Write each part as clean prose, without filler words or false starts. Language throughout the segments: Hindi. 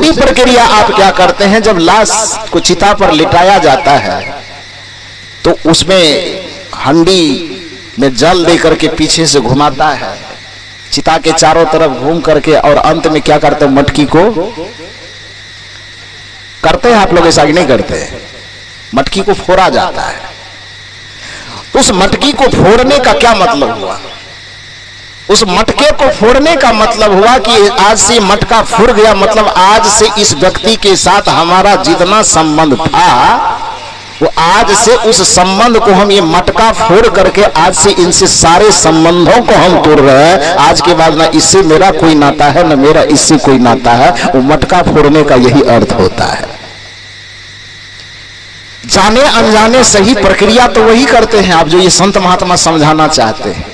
दूसरी प्रक्रिया आप क्या करते हैं, जब लाश को चिता पर लिटाया जाता है तो उसमें हंडी में जल दे करके पीछे से घुमाता है, चिता के चारों तरफ घूम करके, और अंत में क्या करते हैं, मटकी को करते हैं। आप लोग ऐसा नहीं करते हैं, मटकी को फोड़ा जाता है। उस मटकी को फोड़ने का क्या मतलब हुआ? उस मटके को फोड़ने का मतलब हुआ कि आज से मटका फूट गया, मतलब आज से इस व्यक्ति के साथ हमारा जितना संबंध था वो आज से उस संबंध को हम ये मटका फोड़ करके आज से इनसे सारे संबंधों को हम तोड़ रहे हैं। आज के बाद ना इससे मेरा कोई नाता है ना मेरा इससे कोई नाता है। वो मटका फोड़ने का यही अर्थ होता है। जाने अनजाने सही प्रक्रिया तो वही करते हैं आप जो ये संत महात्मा समझाना चाहते हैं,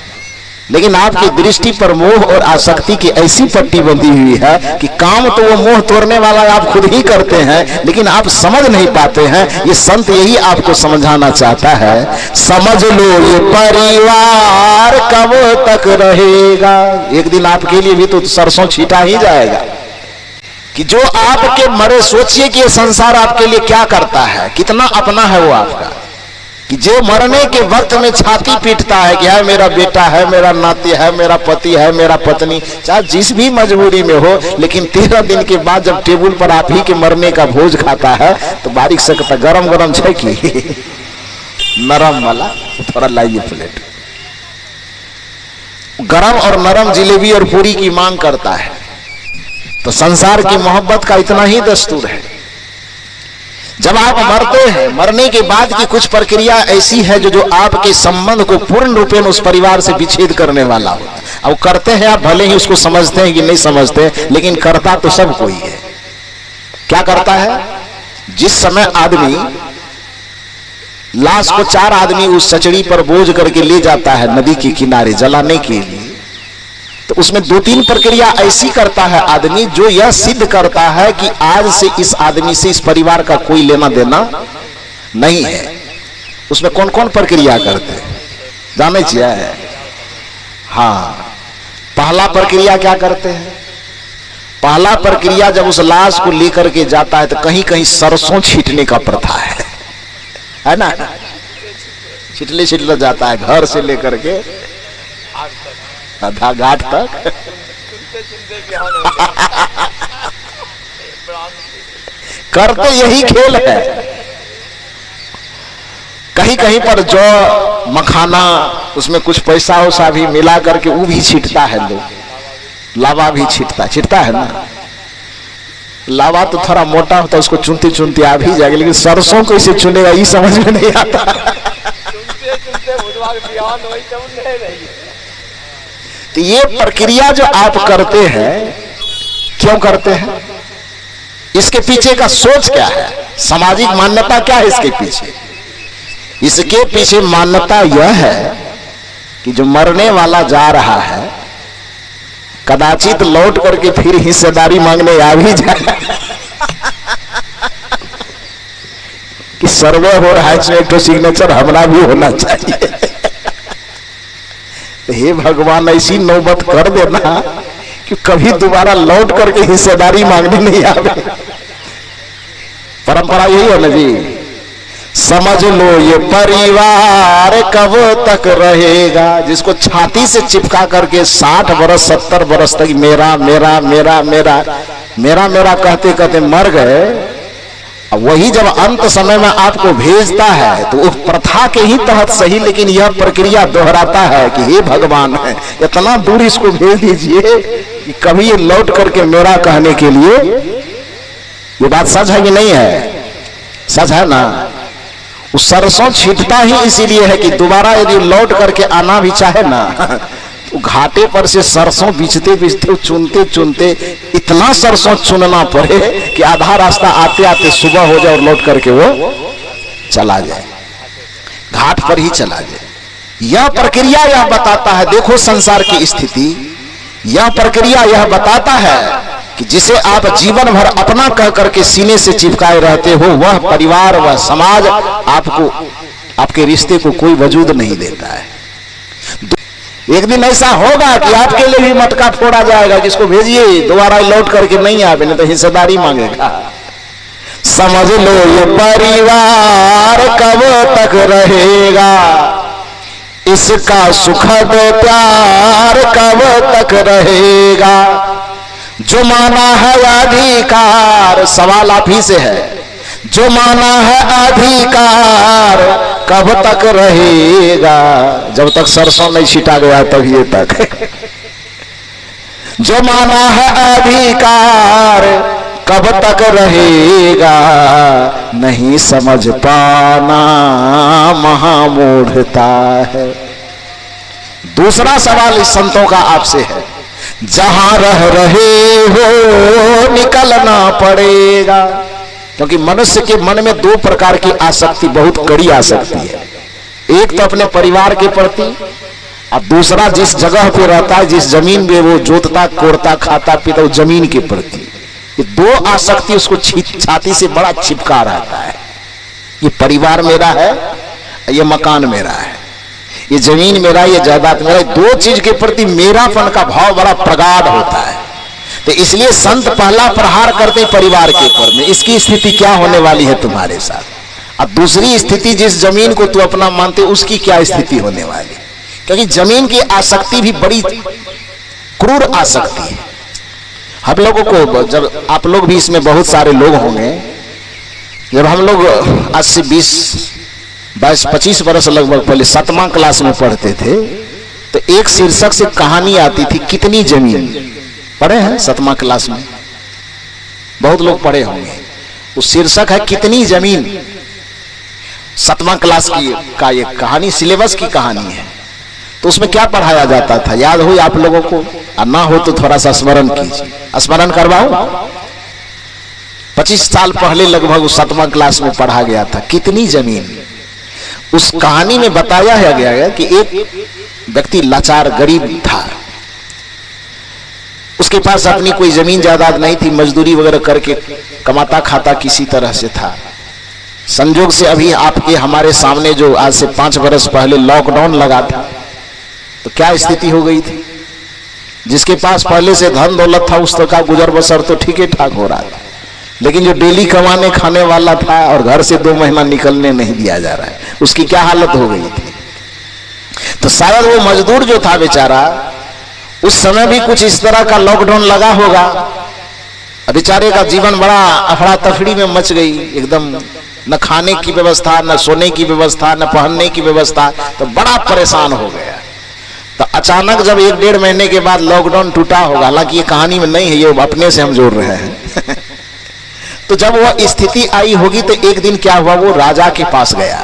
लेकिन आपकी दृष्टि पर मोह और आसक्ति की ऐसी पट्टी बंधी हुई है कि काम तो वो मोह तोड़ने वाला आप खुद ही करते हैं, लेकिन आप समझ नहीं पाते हैं। ये संत यही आपको समझाना चाहता है, समझ लो ये परिवार कब तक रहेगा। एक दिन आपके लिए भी तो सरसों छीटा ही जाएगा कि जो आपके मरे, सोचिए कि ये संसार आपके लिए क्या करता है, कितना अपना है वो आपका, कि जो मरने के वक्त में छाती पीटता है कि है मेरा बेटा है, मेरा नाती है, मेरा पति है, मेरा पत्नी, चाहे जिस भी मजबूरी में हो, लेकिन 13 दिन के बाद जब टेबल पर आप ही के मरने का भोज खाता है तो बारीक से कहता गरम गरम है कि नरम वाला, थोड़ा लाइए प्लेट। गरम और नरम जिलेबी और पूरी की मांग करता है। तो संसार की मोहब्बत का इतना ही दस्तूर है। जब आप मरते हैं, मरने के बाद की कुछ प्रक्रिया ऐसी है जो आपके संबंध को पूर्ण रूपेण उस परिवार से विच्छेद करने वाला हो। अब करते हैं आप, भले ही उसको समझते हैं कि नहीं समझते, लेकिन करता तो सब कोई है। क्या करता है? जिस समय आदमी लाश को 4 आदमी उस सचड़ी पर बोझ करके ले जाता है नदी के किनारे जलाने के लिए, तो उसमें 2-3 प्रक्रिया ऐसी करता है आदमी जो यह सिद्ध करता है कि आज से इस आदमी से, इस परिवार का कोई लेना देना नहीं है। उसमें कौन कौन प्रक्रिया करते हैं जाने चाहिए? हाँ, पहला प्रक्रिया क्या करते हैं? पहला प्रक्रिया जब उस लाश को लेकर के जाता है तो कहीं कहीं सरसों छींटने का प्रथा है ना? छिटले जाता है घर से लेकर के आधा घाट तक करते यही खेल है। कहीं कहीं पर जो मखाना, उसमें कुछ पैसा वैसा भी मिला करके वो भी छींटता है लोग। लावा भी छींटता है ना। लावा तो थोड़ा मोटा होता है, उसको चुनते चुनते आ भी जाएगा, लेकिन सरसों को इसे चुनेगा ये समझ में नहीं आता। तो ये प्रक्रिया जो आप करते हैं, क्यों करते हैं? इसके पीछे का सोच क्या है? सामाजिक मान्यता क्या है इसके पीछे? इसके पीछे मान्यता यह है कि जो मरने वाला जा रहा है कदाचित लौट करके फिर हिस्सेदारी मांगने आ भी जाए कि सर्वे हो रहा है, एक तो सिग्नेचर हमारा भी होना चाहिए। हे भगवान, ऐसी नौबत कर देना कि कभी दोबारा लौट करके हिस्सेदारी मांगने नहीं आवे। परंपरा यही है ना जी। समझ लो ये परिवार कब तक रहेगा। जिसको छाती से चिपका करके 60 बरस 70 बरस तक मेरा मेरा मेरा मेरा मेरा मेरा कहते कहते मर गए, वही जब अंत समय में आपको भेजता है तो उस प्रथा के ही तहत सही, लेकिन यह प्रक्रिया दोहराता है कि हे भगवान, इतना दूर इसको भेज दीजिए कि कभी ये लौट करके मेरा कहने के लिए। ये बात सच है कि नहीं है? सच है ना। उस सरसों छींटता ही इसीलिए है कि दोबारा यदि लौट करके आना भी चाहे ना तो घाटे पर से सरसों बीचते बीचते चुनते चुनते इतना सरसों चुनना पड़े कि आधा रास्ता आते आते सुबह हो जाए और लौट करके वो चला जाए, घाट पर ही चला जाए। यह प्रक्रिया यह बताता है, देखो संसार की स्थिति, यह प्रक्रिया यह बताता है कि जिसे आप जीवन भर अपना कह करके सीने से चिपकाए रहते हो, वह परिवार, वह समाज आपको, आपके रिश्ते को कोई वजूद नहीं देता है। एक दिन ऐसा होगा कि आपके लिए भी मटका फोड़ा जाएगा, जिसको भेजिए दोबारा लौट करके नहीं आवे, नहीं तो हिस्सेदारी मांगेगा। समझ लो ये परिवार कब तक रहेगा, इसका सुखद प्यार कब तक रहेगा। जो माना है अधिकार, सवाल आप ही से है, जो माना है अधिकार कब तक रहेगा। जब तक सरसों नहीं छिटा गया तभी तक। जो माना है अधिकार कब तक रहेगा, नहीं समझ पाना महामूढ़ता है। दूसरा सवाल इस संतों का आपसे है, जहां रह रहे हो निकलना पड़ेगा। क्योंकि मनुष्य के मन में दो प्रकार की आसक्ति, बहुत कड़ी आसक्ति है। एक तो अपने परिवार के प्रति, और दूसरा जिस जगह पे रहता है, जिस जमीन में वो जोतता कोड़ता खाता पीता, उस जमीन के प्रति। ये दो आसक्ति उसको छाती से बड़ा चिपका रहता है। ये परिवार मेरा है, ये मकान मेरा है, ये जमीन मेरा, ये जायदाद मेरा। दो चीज के प्रति मेरापन का भाव बड़ा प्रगाढ़ होता है। तो इसलिए संत पहला प्रहार करते परिवार के ऊपर में, इसकी स्थिति क्या होने वाली है तुम्हारे साथ। अब दूसरी स्थिति, जिस जमीन को तू अपना मानते उसकी क्या स्थिति होने वाली। क्योंकि जमीन की आसक्ति भी बड़ी क्रूर आसक्ति है। हम लोगों को, जब आप लोग भी इसमें बहुत सारे लोग होंगे, जब हम लोग आज से 20-25 वर्ष लगभग पहले 7वां क्लास में पढ़ते थे, तो एक शीर्षक से कहानी आती थी, कितनी जमीन। पढ़े हैं 7वां क्लास में, बहुत लोग पढ़े होंगे। उस शीर्षक है कितनी जमीन। 7वां क्लास का ये कहानी, सिलेबस की कहानी है। तो उसमें क्या पढ़ाया जाता था, याद हो आप लोगों को? और ना हो तो थोड़ा सा स्मरण कीजिए, स्मरण करवाऊं। 25 साल पहले लगभग उस 7वां क्लास में पढ़ा गया था, कितनी जमीन। उस कहानी में बताया गया है कि एक व्यक्ति लाचार गरीब था, उसके पास अपनी कोई जमीन जायदाद नहीं थी, मजदूरी वगैरह करके कमाता खाता किसी तरह से था। संजोग से अभी आपके हमारे सामने जो आज से 5 वर्ष पहले लॉकडाउन लगा था, तो क्या स्थिति हो गई थी। जिसके पास पहले से धन दौलत था उस का गुजर बसर तो ठीक ठाक हो रहा था, लेकिन जो डेली कमाने खाने वाला था और घर से 2 महीना निकलने नहीं दिया जा रहा है, उसकी क्या हालत हो गई थी। तो शायद वो मजदूर जो था बेचारा, उस समय भी कुछ इस तरह का लॉकडाउन लगा होगा, बेचारे का जीवन बड़ा अफड़ा तफड़ी में मच गई एकदम। न खाने की व्यवस्था, न सोने की व्यवस्था, न पहनने की व्यवस्था, तो बड़ा परेशान हो गया। तो अचानक जब 1-1.5 महीने के बाद लॉकडाउन टूटा होगा, हालांकि ये कहानी में नहीं है, ये अपने से हम जोड़ रहे हैं। तो जब वह स्थिति आई होगी, तो एक दिन क्या हुआ, वो राजा के पास गया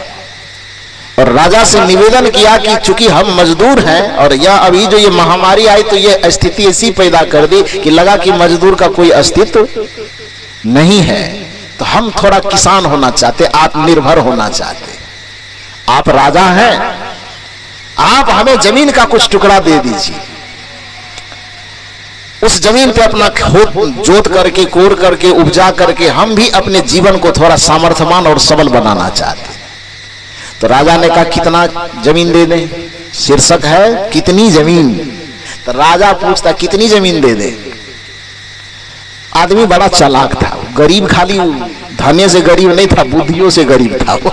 और राजा से निवेदन किया कि चूंकि हम मजदूर हैं और यह अभी जो ये महामारी आई, तो ये स्थिति ऐसी पैदा कर दी कि लगा कि मजदूर का कोई अस्तित्व नहीं है, तो हम थोड़ा किसान होना चाहते, आत्मनिर्भर होना चाहते। आप राजा हैं, आप हमें जमीन का कुछ टुकड़ा दे दीजिए, उस जमीन पे अपना खेत जोत करके, कोर करके, उपजा करके हम भी अपने जीवन को थोड़ा सामर्थ्यवान और सबल बनाना चाहते। तो राजा ने कहा कितना जमीन दे दें, शीर्षक है कितनी जमीन। तो राजा पूछता कितनी जमीन दे दे। आदमी बड़ा चालाक था, गरीब खाली धने से गरीब नहीं था, बुद्धियों से गरीब था वो।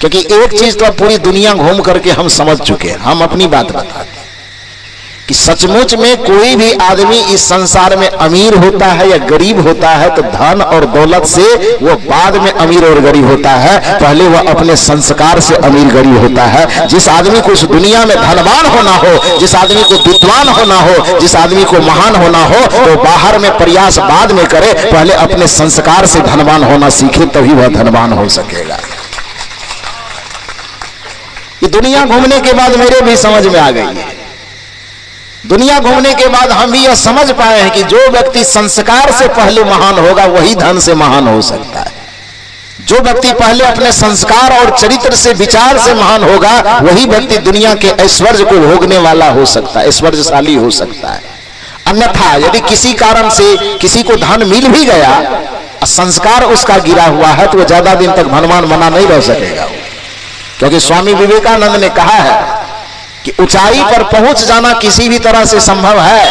क्योंकि एक चीज तो पूरी दुनिया घूम करके हम समझ चुके हैं, हम अपनी बात बताते कि सचमुच में कोई भी आदमी इस संसार में अमीर होता है या गरीब होता है, तो धन और दौलत से वो बाद में अमीर और गरीब होता है, पहले वह अपने संस्कार से अमीर गरीब होता है। जिस आदमी को इस दुनिया में धनवान होना हो, जिस आदमी को विद्वान होना हो, जिस आदमी को महान होना हो, तो बाहर में प्रयास बाद में करे, पहले अपने संस्कार से धनवान होना सीखे, तभी वह धनवान हो सकेगा। ये दुनिया घूमने के बाद मेरे भी समझ में आ गई है। दुनिया घूमने के बाद हम भी यह समझ पाए हैं कि जो व्यक्ति संस्कार से पहले महान होगा, वही धन से महान हो सकता है। जो व्यक्ति पहले अपने संस्कार और चरित्र से, विचार से महान होगा, वही व्यक्ति दुनिया के ऐश्वर्य को भोगने वाला हो सकता है, ऐश्वर्यशाली हो सकता है। अन्यथा यदि किसी कारण से किसी को धन मिल भी गया, संस्कार उसका गिरा हुआ है, तो वह ज्यादा दिन तक धनवान बना नहीं रह सकेगा। क्योंकि स्वामी विवेकानंद ने कहा है कि ऊंचाई पर पहुंच जाना किसी भी तरह से संभव है,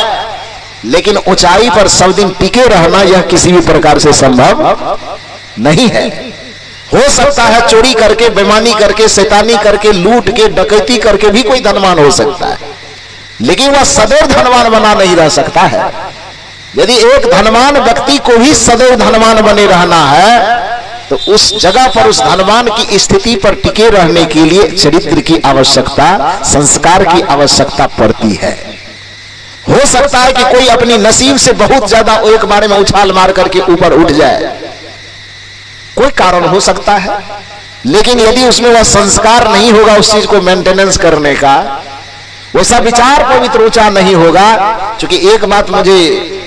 लेकिन ऊंचाई पर सब दिन टिके रहना यह किसी भी प्रकार से संभव नहीं है। हो सकता है चोरी करके, बेईमानी करके, शैतानी करके, लूट के, डकैती करके भी कोई धनवान हो सकता है, लेकिन वह सदैव धनवान बना नहीं रह सकता है। यदि एक धनवान व्यक्ति को भी सदैव धनवान बने रहना है तो उस जगह पर, उस धनवान की स्थिति पर टिके रहने के लिए चरित्र की आवश्यकता, संस्कार की आवश्यकता पड़ती है। हो सकता है कि कोई अपनी नसीब से बहुत ज्यादा एक बार में उछाल मार करके ऊपर उठ जाए, कोई कारण हो सकता है, लेकिन यदि उसमें वह संस्कार नहीं होगा उस चीज को मेंटेनेंस करने का, वैसा विचार पवित्र ऊंचा नहीं होगा। क्योंकि एक बात मुझे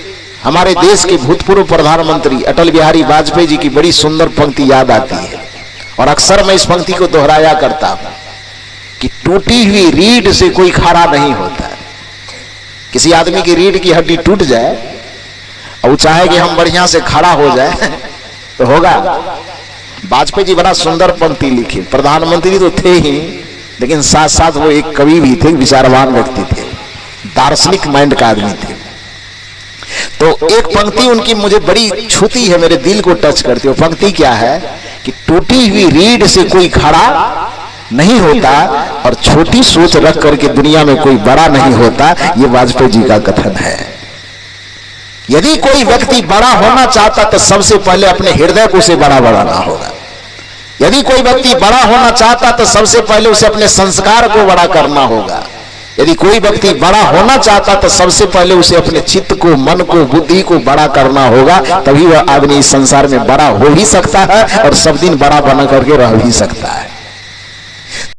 हमारे देश के भूतपूर्व प्रधानमंत्री अटल बिहारी वाजपेयी जी की बड़ी सुंदर पंक्ति याद आती है, और अक्सर मैं इस पंक्ति को दोहराया करता हूं कि टूटी हुई रीढ़ से कोई खड़ा नहीं होता। किसी आदमी की रीढ़ की हड्डी टूट जाए और वो चाहे कि हम बढ़िया से खड़ा हो जाए तो होगा। वाजपेयी जी बड़ा सुंदर पंक्ति लिखी, प्रधानमंत्री तो थे ही, लेकिन साथ साथ वो एक कवि भी थे, विचारवान व्यक्ति थे, दार्शनिक माइंड का आदमी थे। तो एक पंक्ति उनकी मुझे बड़ी छूती है, मेरे दिल को टच करती है। वो पंक्ति क्या है कि टूटी हुई रीढ़ से कोई खड़ा नहीं होता और छोटी सोच रख करके दुनिया में कोई बड़ा नहीं होता। ये वाजपेयी जी का कथन है। यदि कोई व्यक्ति बड़ा होना चाहता तो सबसे पहले अपने हृदय को उसे बड़ा बनाना होगा। यदि कोई व्यक्ति बड़ा होना चाहता तो सबसे पहले उसे अपने संस्कार को बड़ा करना होगा। यदि कोई व्यक्ति बड़ा होना चाहता तो सबसे पहले उसे अपने चित्त को, मन को, बुद्धि को बड़ा करना होगा, तभी वह आदमी इस संसार में बड़ा हो ही सकता है और सब दिन बड़ा बना करके रह भी सकता है।